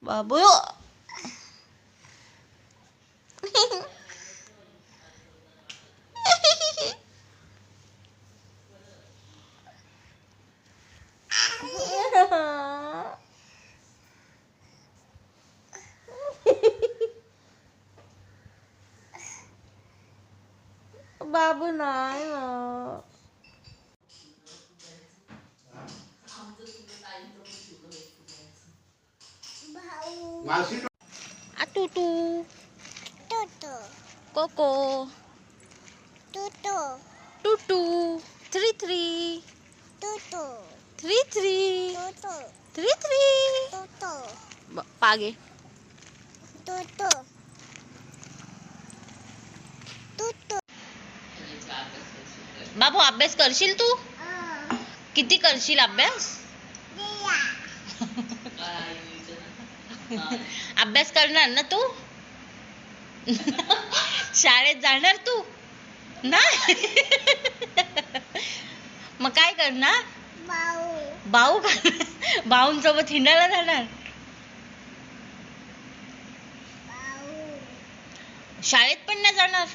बाबू बाबू नाही टूटू कोको टूटू 3 पागे बाबू अभ्यास करशील तू किती करशील अभ्यास अभ्यास करणार ना तू शाळेत जाणार तू नाही मग काय करणार भाऊ भाऊंसोबत हिंडायला जाणार शाळेत पण नाही जाणार